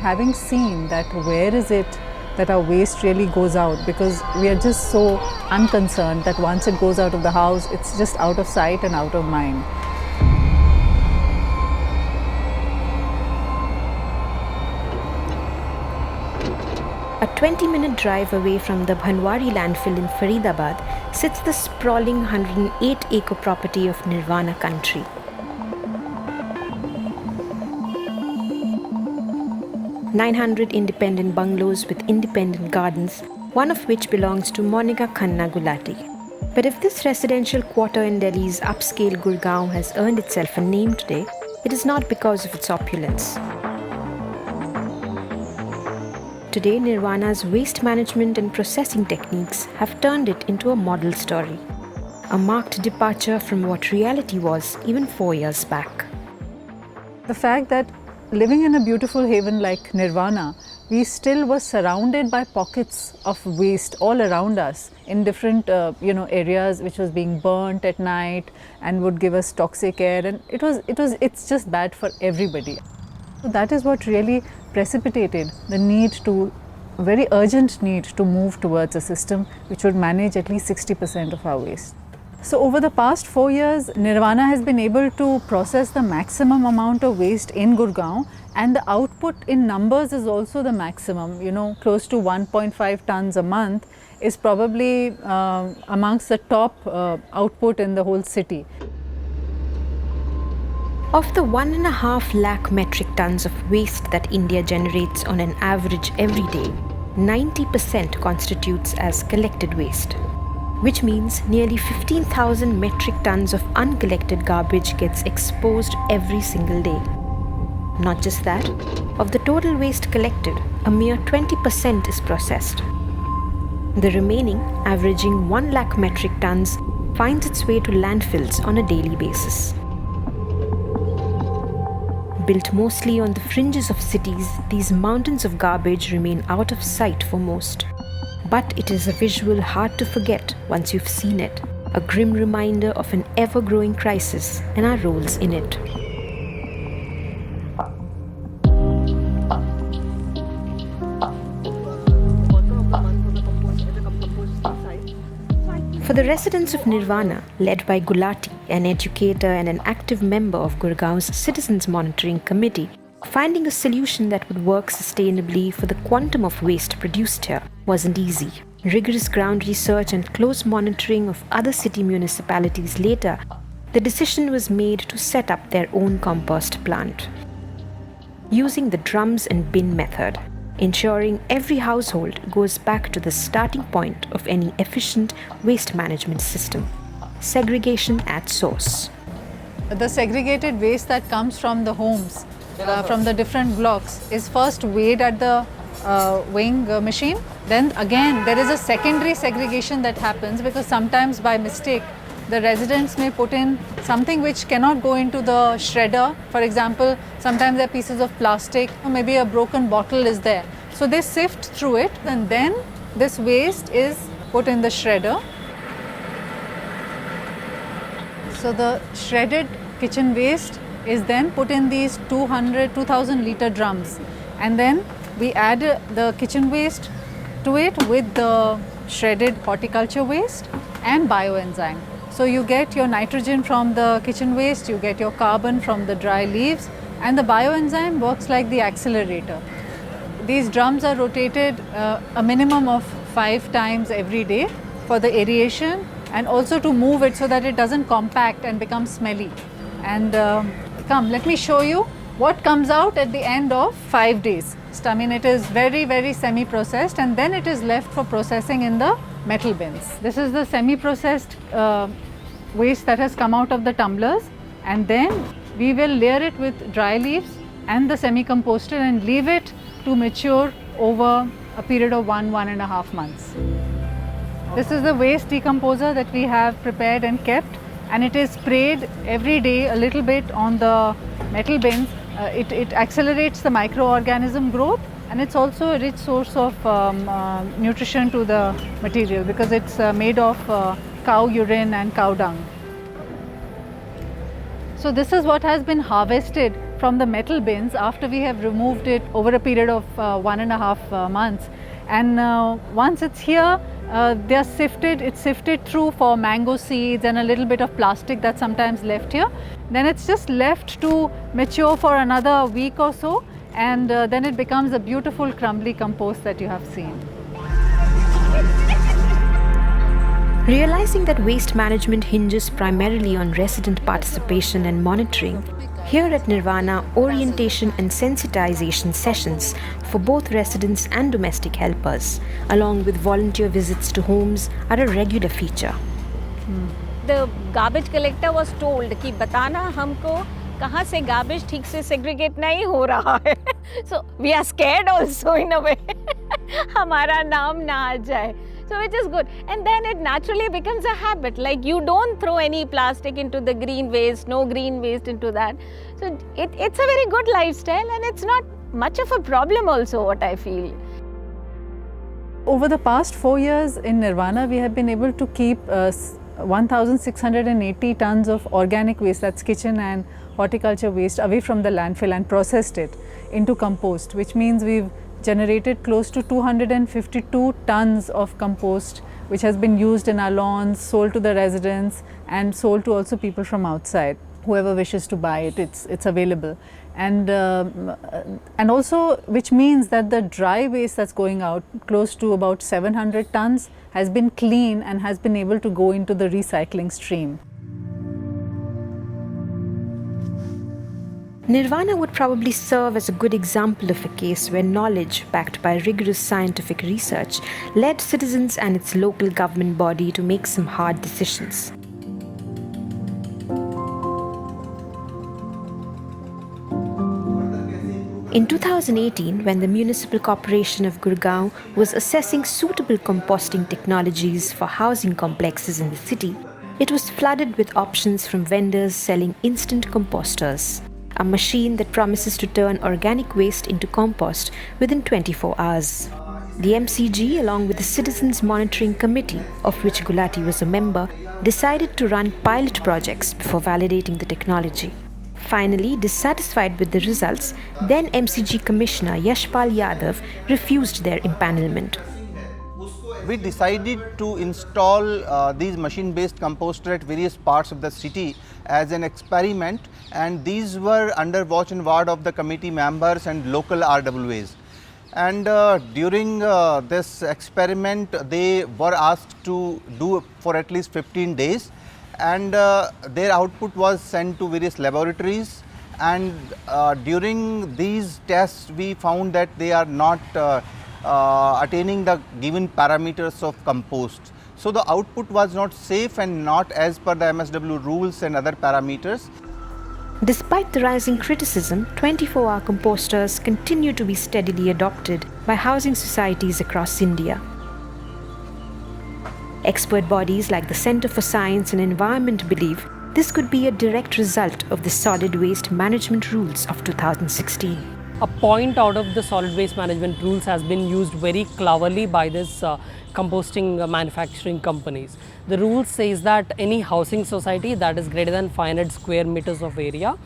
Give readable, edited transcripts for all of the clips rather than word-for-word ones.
having seen that where is it that our waste really goes out, because we are just so unconcerned that once it goes out of the house, it's just out of sight and out of mind. A 20-minute drive away from the Bhanwari landfill in Faridabad sits the sprawling 108-acre property of Nirvana Country. "900 independent bungalows with independent gardens, one of which belongs to Monica Khanna Gulati. But if this residential quarter in Delhi's upscale Gurgaon has earned itself a name today, it is not because of its opulence. Today, Nirvana's waste management and processing techniques have turned it into a model story, a marked departure from what reality was even 4 years back. The fact that living in a beautiful haven like Nirvana, we still were surrounded by pockets of waste all around us in different areas which was being burnt at night and would give us toxic air, and it's just bad for everybody. So that is what really precipitated the very urgent need to move towards a system which would manage at least 60% of our waste. So over the past 4 years, Nirvana has been able to process the maximum amount of waste in Gurgaon, and the output in numbers is also the maximum. Close to 1.5 tons a month is probably amongst the top output in the whole city. Of the 1.5 lakh metric tons of waste that India generates on an average every day, 90% constitutes as collected waste, which means nearly 15,000 metric tons of uncollected garbage gets exposed every single day. Not just that, of the total waste collected, a mere 20% is processed. The remaining, averaging 1 lakh metric tons, finds its way to landfills on a daily basis. Built mostly on the fringes of cities, these mountains of garbage remain out of sight for most. But it is a visual hard to forget once you've seen it, a grim reminder of an ever-growing crisis and our roles in it. For the residents of Nirvana, led by Gulati, an educator and an active member of Gurgaon's Citizens Monitoring Committee, finding a solution that would work sustainably for the quantum of waste produced here wasn't easy. Rigorous ground research and close monitoring of other city municipalities later, the decision was made to set up their own compost plant. Using the drums and bin method, ensuring every household goes back to the starting point of any efficient waste management system: segregation at source. The segregated waste that comes from the homes, from the different blocks, is first weighed at the weighing machine. Then again, there is a secondary segregation that happens, because sometimes by mistake, the residents may put in something which cannot go into the shredder. For example, sometimes there are pieces of plastic, or maybe a broken bottle is there. So they sift through it, and then this waste is put in the shredder. So the shredded kitchen waste is then put in these 2,000 litre drums, and then we add the kitchen waste to it with the shredded horticulture waste and bioenzyme. So you get your nitrogen from the kitchen waste, you get your carbon from the dry leaves, and the bioenzyme works like the accelerator. These drums are rotated a minimum of 5 times every day for the aeration, and also to move it so that it doesn't compact and become smelly. And come, let me show you what comes out at the end of 5 days. I mean, it is very, very semi-processed, and then it is left for processing in the metal bins. This is the semi-processed waste that has come out of the tumblers, and then we will layer it with dry leaves and the semi-composted and leave it to mature over a period of 1.5 months. This is the waste decomposer that we have prepared and kept, and it is sprayed every day a little bit on the metal bins. It accelerates the microorganism growth, and it's also a rich source of nutrition to the material, because it's made of cow urine and cow dung. So this is what has been harvested from the metal bins after we have removed it over a period of 1.5 months. And once it's here, they're sifted, it's sifted through for mango seeds and a little bit of plastic that's sometimes left here. Then it's just left to mature for another week or so, and then it becomes a beautiful crumbly compost that you have seen. Realizing that waste management hinges primarily on resident participation and monitoring, here at Nirvana, orientation and sensitization sessions for both residents and domestic helpers, along with volunteer visits to homes, are a regular feature. The garbage collector was told कि बताना हमको कहाँ से garbage ठीक से segregate नहीं हो रहा है. So we are scared also in a way. हमारा नाम ना आ जाए. So which is good, and then it naturally becomes a habit. Like you don't throw any plastic into the green waste, no green waste into that. So it's a very good lifestyle, and it's not much of a problem also, what I feel. Over the past 4 years in Nirvana, we have been able to keep 1,680 tons of organic waste, that's kitchen and horticulture waste, away from the landfill and processed it into compost, which means we've generated close to 252 tons of compost, which has been used in our lawns, sold to the residents, and sold to also people from outside. Whoever wishes to buy it, it's available. And also, which means that the dry waste that's going out, close to about 700 tons, has been clean and has been able to go into the recycling stream. Nirvana would probably serve as a good example of a case where knowledge, backed by rigorous scientific research, led citizens and its local government body to make some hard decisions. In 2018, when the Municipal Corporation of Gurgaon was assessing suitable composting technologies for housing complexes in the city, it was flooded with options from vendors selling instant composters, a machine that promises to turn organic waste into compost within 24 hours. The MCG, along with the Citizens Monitoring Committee, of which Gulati was a member, decided to run pilot projects before validating the technology. Finally, dissatisfied with the results, then MCG Commissioner Yashpal Yadav refused their empanelment. We decided to install these machine-based composters at various parts of the city as an experiment, and these were under watch and ward of the committee members and local RWAs. And during this experiment, they were asked to do for at least 15 days, and their output was sent to various laboratories, and during these tests we found that they are not attaining the given parameters of compost. So the output was not safe and not as per the MSW rules and other parameters. Despite the rising criticism, 24-hour composters continue to be steadily adopted by housing societies across India. Expert bodies like the Centre for Science and Environment believe this could be a direct result of the solid waste management rules of 2016. A point out of the solid waste management rules has been used very cleverly by this composting manufacturing companies. The rule says that any housing society that is greater than 500 square meters of area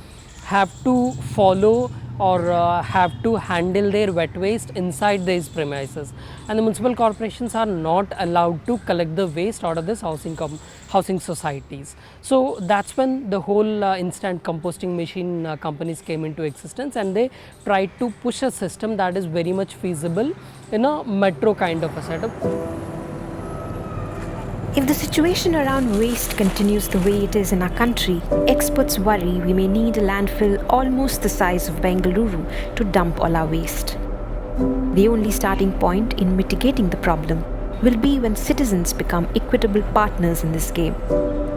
have to follow or have to handle their wet waste inside these premises, and the municipal corporations are not allowed to collect the waste out of this housing societies. So that's when the whole instant composting machine companies came into existence, and they tried to push a system that is very much feasible in a metro kind of a setup. If the situation around waste continues the way it is in our country, experts worry we may need a landfill almost the size of Bengaluru to dump all our waste. The only starting point in mitigating the problem will be when citizens become equitable partners in this game,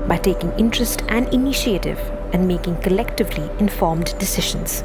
by taking interest and initiative and making collectively informed decisions.